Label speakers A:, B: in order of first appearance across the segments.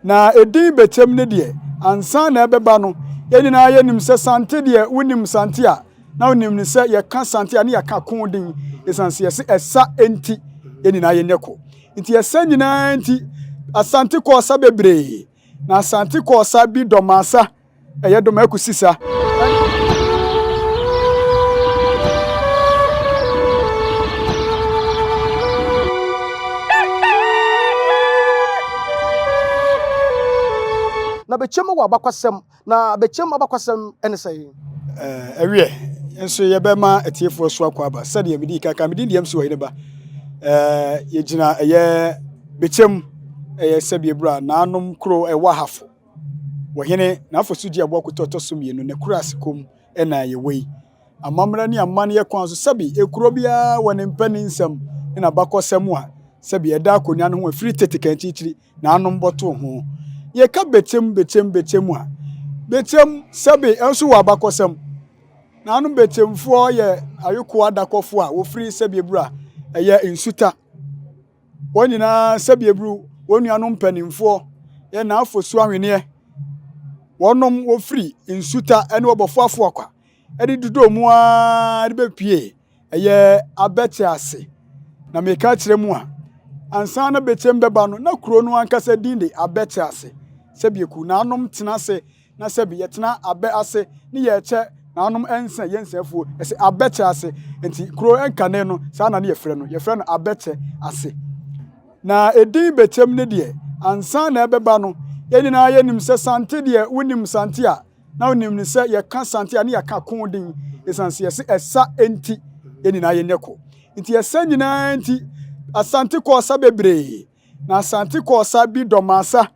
A: na edin Bechem ne de ansa na ebeba no ye nyina ye nim se sante de wonim sante a na wonim ne se ye ka sante a ne ye ka kon din esanse ye se esa enti ye nyina ye neko nti esa nyina enti asante ko osa bebre na asante ko osa bi domasa eye doma kusisa
B: na Bechem wa abakwasem na Bechem abakwasem ene sei
A: ewie enso ye bema etiefo so akwa ba sade ye medi kaka medi ndiem so ne ba ye gina ye Bechem ye sabie bra na anom kro ewa hafo wo hene na afosu di abo akototo so mienu ne kura asikom na ye wei amamra ni amane ye kwan so sabi ekuro bia wone mpani nsam na bakosem a sabi eda akonya no ho afiri tetekanchichiri na anom boto ho ye ka Bechem a Bechem sabi enso wa bakosem na anu Bechem fo ye ayoko adakofo a wo free sabi ebru a eye insuta wonyina sabi ebru wonu mpanimfo ye na afosu ahwene wonom wo free insuta ene obofo afo akwa edi dudo mu a de bepie eye abete ase na meka kire mu a ansa na Bechem beba no na kuro no ankasa dinde abete ase sabi eku na anom tena ase na sabi yetena abe ase ni ye che na anom ensa yensafuo ese abete ase enti kuro enkane no sa na ne yefre no abete ase na edin Bechem ne de ansa na ebeba no ye nyina ye nim se sante de wonim sante a na wonim ne se ye ka sante a ne ye ka kon din esanse ye se esa enti ye nyina ye neko enti esa nyina enti asante ko osa bebre na asante ko osa bi domasa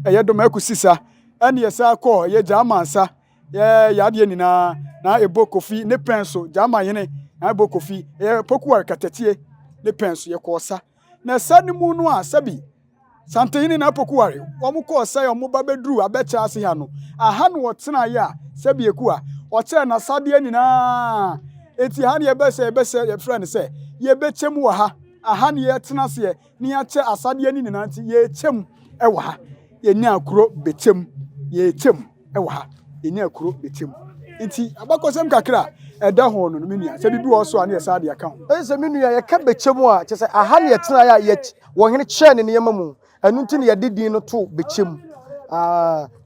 A: eye doma kusisa ene yesa ko ye jamansa ye yade nyina na ebokofi ne penso jama yene na ebokofi ye pokuwar katatie ne penso ye ko osa na sanimu no a sabi sante yini na pokuware omo ko osa ye omo babedru abecha ase ha no aha no wotena ya sabi eku a oche na sade nyina eti ha ne yebese ye friend se ye Bechem wa ha aha ne ye tena se ne ya che asade ni nyina nti ye chem ewa ha ye ni akuro Bechem ye chem ewa ha ye ni akuro Bechem nti abakosem kakra eda ho no menua se bibi wo so a ne sade aka ho
B: se menua ye ka Bechem a che se aha ne ye tena ya ye wo hene che ne yemamu anu nti ne ye didin no to Bechem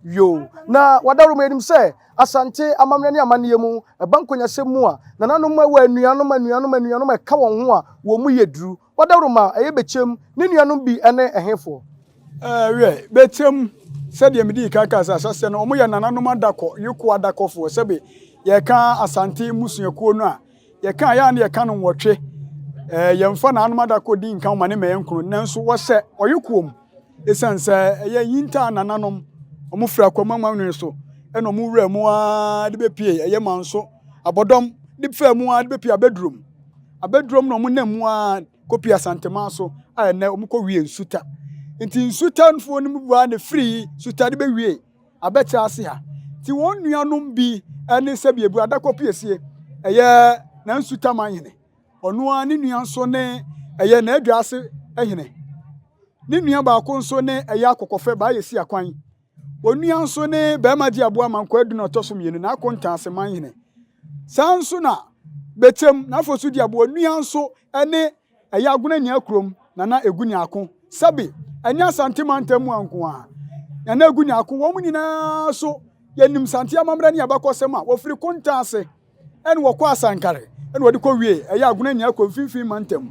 B: yo na wadaru enim se asante amamne ne amane mu bankonya semu a nananu ma wa anuanom ka won ho a wo mu yeduru wadaru ma eye Bechem ne nuanom bi ene ehefo
A: we Bechem said ye medi kaka asase no omo ye nananom adako yiko adakofo sebe ye ka asante musuakuo no a ye ka ya na ye ka no nwotwe ye mfa na anum adako di nkan ma ne meyenkunu nanso wo se oyikuom esanse ye yinta nananom omo fra kwamama nwe so eno mo wura mu a de bepie ye manso abodom de fra mu a de bepie abedrum no mo namu a kopi asantema so a ene omo ko wie nsuta nti nsuta nfo no mu bua ne free suta de be wie abeta ase ha ti won nuanom bi ene sabi ebu adakopie esie eye na nsuta manyene ono a ne nuan so ne eye na adwa ase ehene ne nua ba ko nso ne eye akokofe ba yesi akwan onuan so ne be ma di abo amanko adu na otoso mienu na akonta ase manyene sanso na Bechem na fosu di abo nuan so ene eye aguna nya akrom na egunya akon sabi anya santimantamu anko a na egunya akon wo nyina so yanim santi amamra ne abakosem a wo firi konta ase ene wo kwa sankare ene wo de ko wie eye aguna nya akon finfin mantam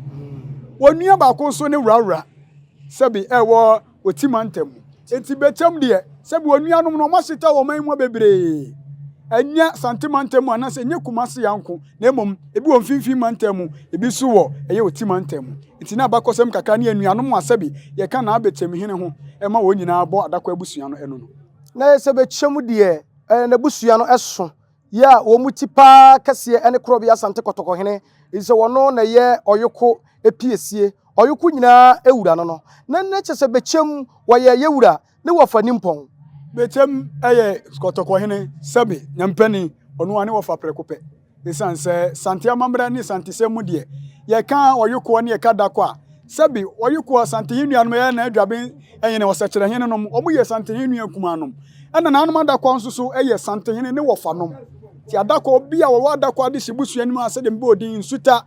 A: wonua ba ko so ne wurawura sabi wo otimantam enti Bechem de sabi wonuanom no masita wo man mu bebre anya santimantamu anase nye kumase yanko na emom ebi wo finfin mantam ebi so wo eye otimantam enti na abakosem kaka ne anuanom asabi ye ka na Bechem hene ho ema wo nyina abo adakwa abusua no eno no
B: na se Bechem de na busua no eso ya wo mutipa kase ene krobi asante kotoko hene ise wono na ye oyoko epiesie oyoko nyina ewura no na che Bechem wa ye yewura ne wofa nimpon
A: Bechem eye kotoko hene sabi nyampani onu ane wofa prekope esanse sante amamra ni sante semu de ye ka oyoko ne ye ka dakwa Sabi oyiko asante hinua no ye na adwaben enye ne wasakire hene no omo ye asante hinua kumanom ena na anum adakwa nso so eye asante hene ne wofanom ti adakwa obi a wo adakwa ade hyebusu anim ase de mbe odin nsuta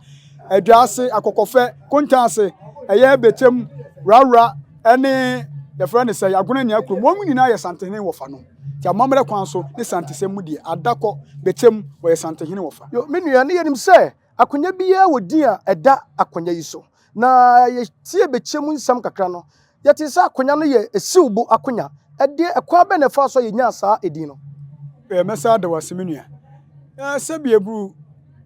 A: adwaase akokofe kontanse eye Bechem rawra ene ye fra ne say agona nya krom wo nyina ye asante hene wofanom ti amamre kwan so ne sante semu die adakwa Bechem wo ye asante hene wofa
B: yo menua ne yenim se akonya biya wodi a eda akonya yi so na ye tie Bechem nsam kakra no yete sa akonya no ye esiwbo akonya ede ekwa be ne fa so ye nya saa edin no
A: mesa da wasemenua sabi ebru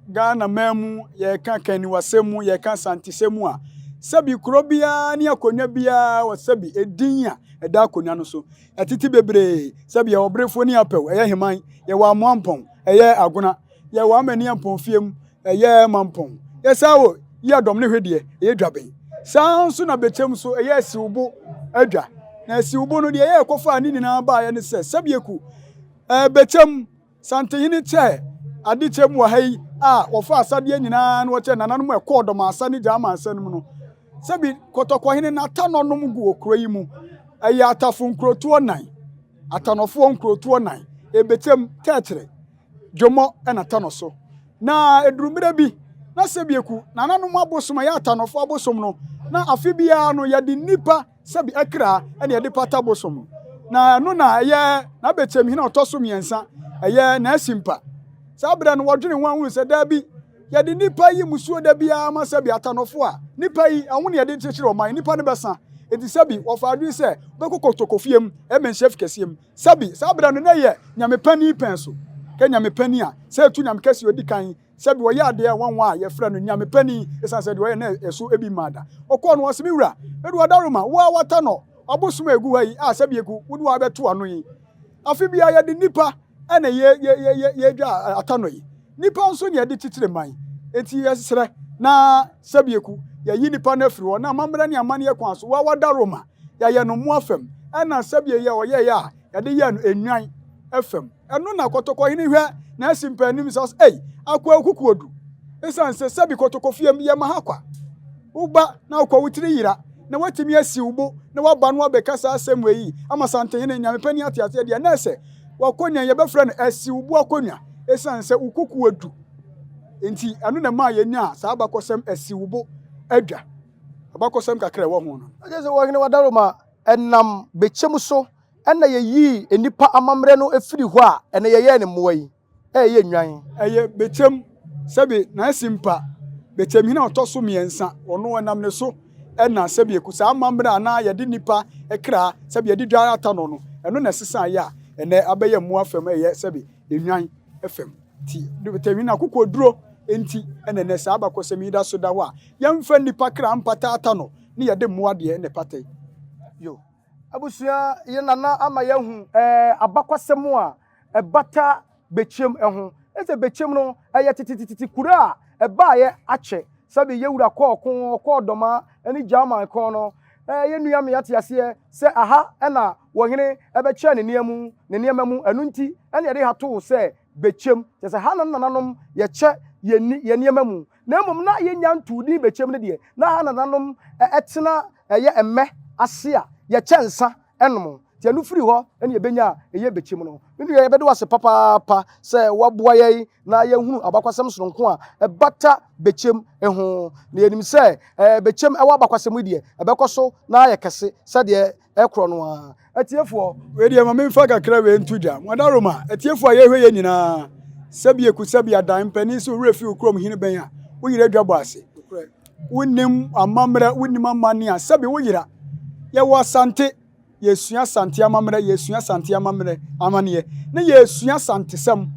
A: Ghana mamu ye kan kani wasemu ye kan santisemu a sabi kuro bia ne akonya bia wasabi edin a eda akonya no so atiti bebre sabi ye obrefo ni apew eye heman ye wa amoampon eye agona ye wa amani ampon fiem eye mampon ye sawo ye dom ne hwede eye dwaben sanso na Bechem so eye siwbo adwa na siwbo no de eye kofa ani nyina ba ye ne se sabi eku Bechem sante hini che adi chem wa hai a wofa asade nyina na wo che nananom ekodom asane jama asanum no sabi kotokwa hini na tanonom gu okro yi mu ayi atafo nkrotuo nan atanofo nkrotuo nan Bechem tetre jomo na tanoso na edurumire bi na sabi eku nananom abosom ya atanofo abosom no na afibia no ya di nipa sabi akra na ya di pata abosom na no na ye na Bechem hina otoso miensa eye na asimpa sabra no wodwene wanhu se da bi ye de nipa yi musuo da bia ma sabi atanofo a nipa yi ahu ne ye de kyekere oman nipa ne besa enti sabi wofa adwi se bekokotokofiem e men chef kesiem sabi sabra no na ye nyame pani penso ke nyame pani a se tu nyame kesi odi kan sabi wo ya de wanwa a ye fra no nyame pani esan se de wo ye na eso ebi mada okọ no wo se mi wura edu wadaroma wo awata no abosum egu hayi a sabi egu wo du abeto ano yi afi bia ye de nipa ene ye dwa atano yi nipa nso ne de titire man enti yesere na sabi eku ye yi nipa na afiri wo na mamra ne amane kwan so wa wadaroma ya ye no mu afem ena sabi ye oye ya ya de ye no enwan afem eno na kotoko hini hwe na asimpa nim so akwa akuku odu esan se sabi kotoko fiem ye mahakwa uba na akwa wutiri yira na watimi asiwbo na waba no abekasa asemwe yi ama sante hene nyame pani atiate de na se wakonya ye befra no asiwbo akonya esan se ukuku adu enti anu na ma ye nya sa abakosem asiwbo adwa abakosem kakra wo ho no
B: agese wo hene wadaroma enam Bechem so ena ye yi enipa amamre no efiri ho a ena ye ye ne moa yi ye nwan
A: eye Bechem sabi na asimpa Bechem hina otoso miensa ono enam ne so ena sabi ekusa amamre na ye de nipa ekra sabi ye de dwa atano no eno na sesa ya ene abeye mu afem eye sabi enwan fm ti determine kokoduro enti ene ne sa abakosemi da so da ho a yemfa nipa kra mpata atano ne ye de mu ade ne patai
B: yo abusua ye nana ama yehu abakwasem a ebata Bechem eho eze Bechem no eye titititi kura eba ye ache sabi yewura ko doma eni jama ko no ye nua me yate ase se aha na wo hene ebeche ne niamamu enunti ene de hato se Bechem se ha nananom ye che ye niamamu na mum na ye nyantudi Bechem ne de na ha nananom etena ye emme ase a ye che nsa enom ti anu firi ho ene ye benya ye Bechem no ndu ye bedo wase papa se waboa ye na ye hunu abakwasem soronko a ebata Bechem eho na yenim se Bechem ewa abakwasem die ebekoso na ye kese se de ekro no a atiefo
A: we de ma memfa kakra we ntudwa wadaroma atiefo ye hwe ye nyina sabi eku sabi adan pani so refi okrom hine ben a wo yira dwabo ase wonim amamra wonim amane a sabi wo yira ye wasante yesua sante amamra yesua sante amamra amane ne yesua sante sam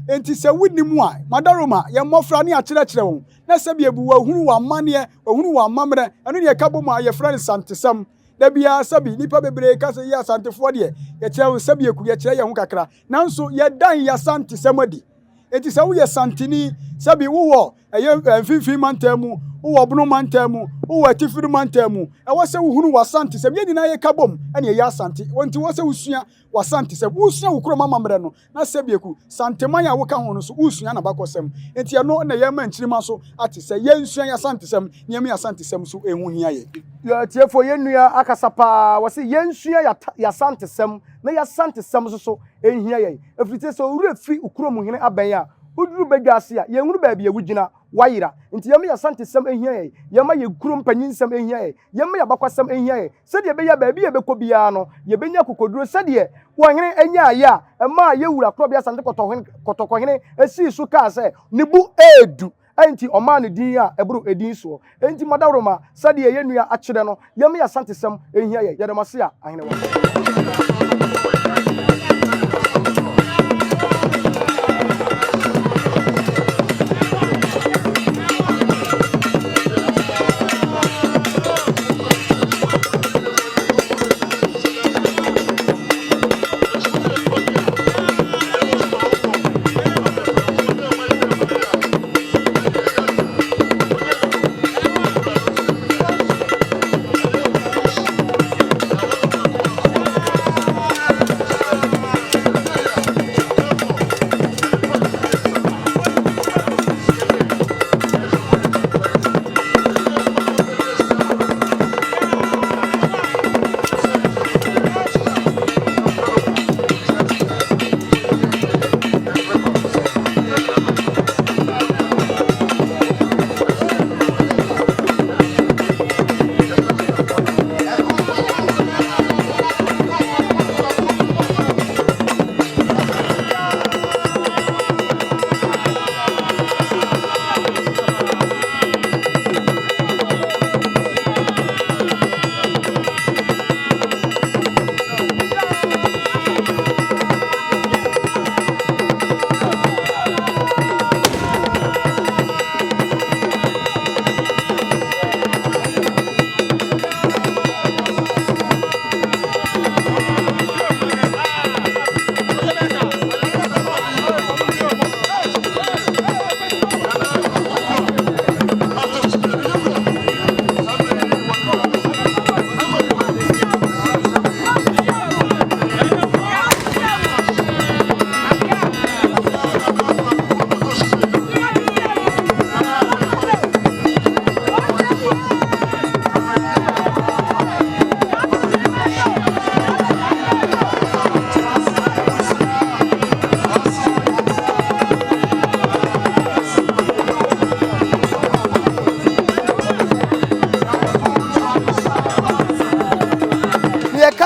A: enti se wonim a madaroma ye mofra ne akire won na sabi ebu wa hunu wa amane wa hunu wa amamra eno ne kabo ma ye fra ne sante sam da bia sabi nipa bebre ka se ya sante fo de ye kire won sabi eku ye kire ye hu kakra nanso ye dan ya sante sam adi enti se wo ye santini sabi wo ɛyɛ mfimfini mantam wo obono mantam wo atifiri mantam e wo se wo hunu wasante sɛm yɛ nyina yɛ kabom ɛne yɛ asante wonti wo se wo sua wasante sɛm wo sua wo kuro mamamrɛ no na sɛbieku santeman a wo ka ho no so wo sua na bakɔsɛm enti ɛno na yɛ ma nkyirima so ate sɛ yɛ sua yɛ asante sɛm ne yɛ asante sɛm so ehu hia yɛ
B: tiefo yɛ nua akasa pa wɔ se yɛ sua yɛ asante sɛm na yɛ asante sɛm so ehia yɛ efiri sɛ owura fi ukuro mu hene abɛn a uduru badwase a yɛhunu baabi a wugina wayira nti yɛma yɛ sante sɛm ehia yɛ yɛma yɛ kuro mpanyin sɛm ehia yɛ yɛma yɛ bakwasɛm ehia yɛ sɛdeɛ bɛyɛ baabi yɛ bɛkɔ biara no yɛbɛnya kokoduro sɛdeɛ wɔhene anya ayɛ a ɛma yɛwura koro bi asante kɔtɔkɔhene esi so kaa sɛ ne bu edu enti ɔma ne din a ɛboro edin so enti madawroma sɛdeɛ yɛ nua akyerɛ no yɛma yɛ sante sɛm ehia yɛ yɛdɛmase a ahene wɔ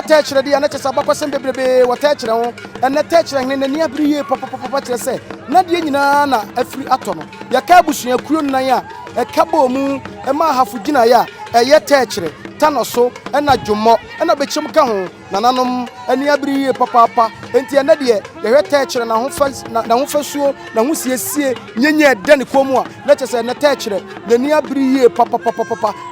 B: Techre dia na kyesa bakwasem bebrebe wo techre ho ene techre ne nani abriye papa kyerɛ sɛ na die nyinaa na afiri atɔ no yɛka abusua kuo nan a ɛka bɔ mu ɛma hafo gina ya ɛyɛ techre tano so ɛna dwomɔ ɛna Bechem ka ho nananom ani abriye papa enti ene de yɛhwɛ techre na ho fasuo na ho siesie nyenye ɛda ne komu a na kyesa ene techre nani abriye papa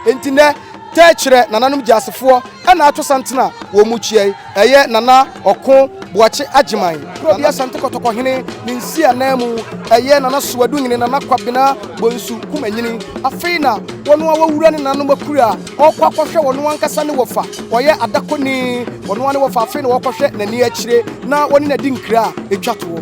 B: enti ne techre nananom jasefo ana ato santena wo mu chiai eye nana oko boache agiman pro bia sante kotokɔhene ne nsia na mu eye nana soadu nyine nana kwabena bonsu kumanyini afeina wono awura ne nanom akura ɔkwakɔhwɛ wono ankasa ne wofa ɔyɛ adakoni wono ne wofa afeina wɔkɔhwɛ nani akyire na woni na di nkra etwato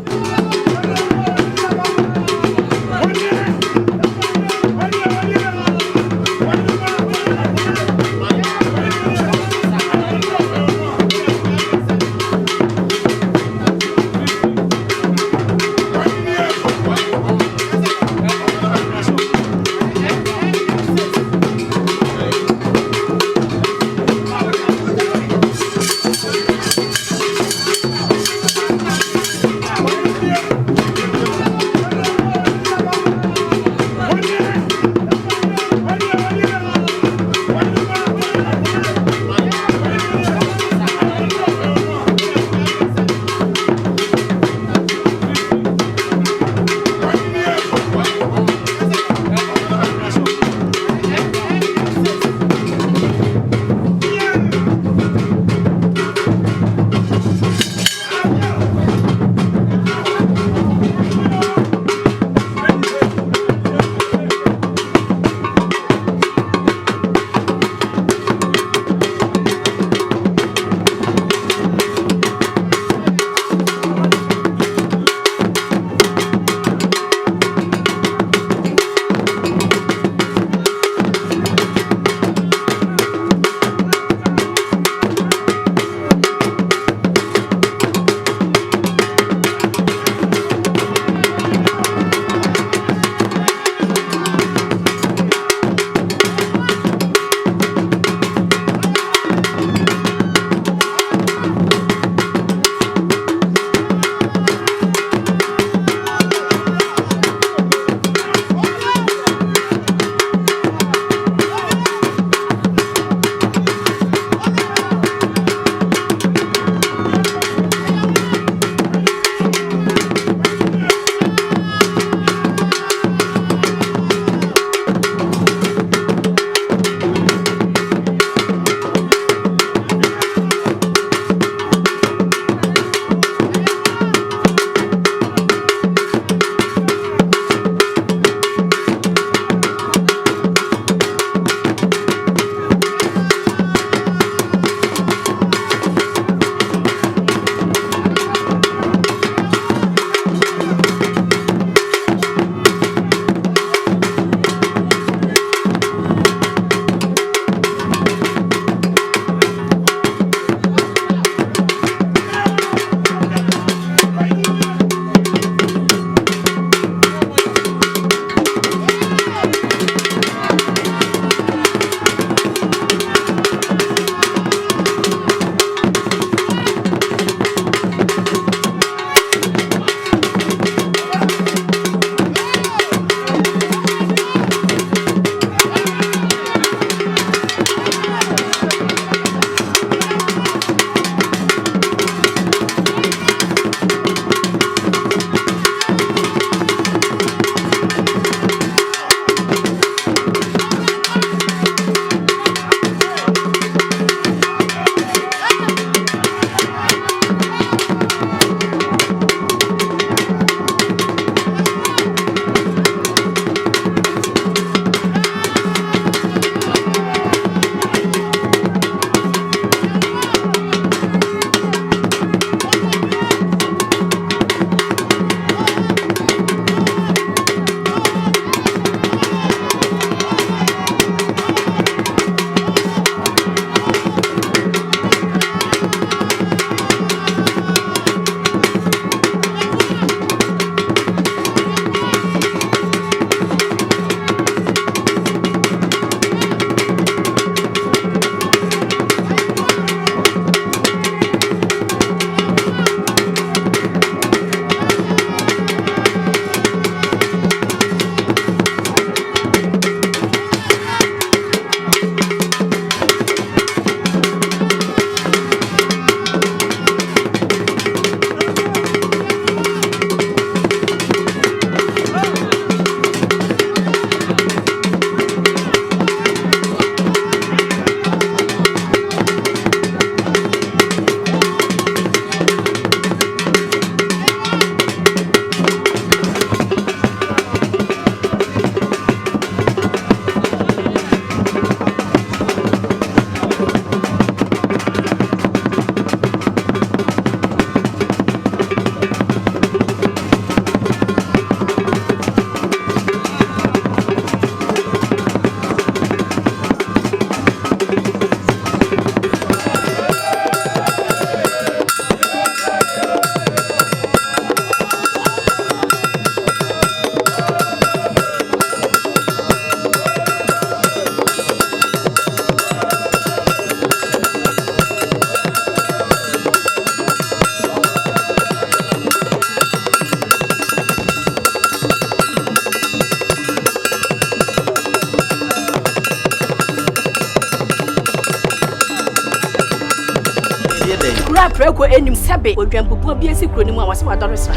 C: say.
D: Kura preko enim sebe odwampopo bi esi kuro ni mu a wase wadore sra.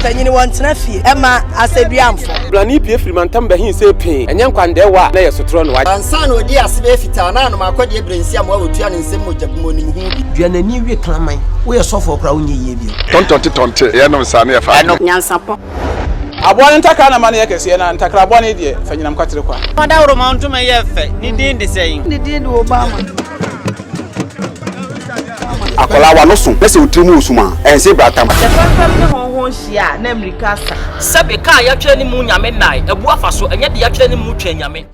E: Tanyini wantena fie ema aseduamfo.
F: Blani pie frimantam be hin se pin. Enye nkwande wa na yesotro no wa.
C: Ansa no di asebe fita na no makode ebrensi am wa otua ne nsem mojabumo ni hu bi.
E: Duanani wie klaman. Wo ye sofo kra wo nye yie bi.
G: Tonte ye no sa na ye fa.
D: Nyansapo.
F: Abone ntaka na mane yekese na ntakra abone de fanyinam kwatere kwa.
H: Mada woro ma ntoma ye fe. Ni din de sei.
E: Ni din de Obama.
G: Akola wa no so. Pese utrimu usuma. Ense bratam.
E: Tefafam ne honhon hia na Amerika sa.
H: Sabe ka ya twa ni mu nyame nai. Ebu afa so enye de ya twa ni mu twa nyame.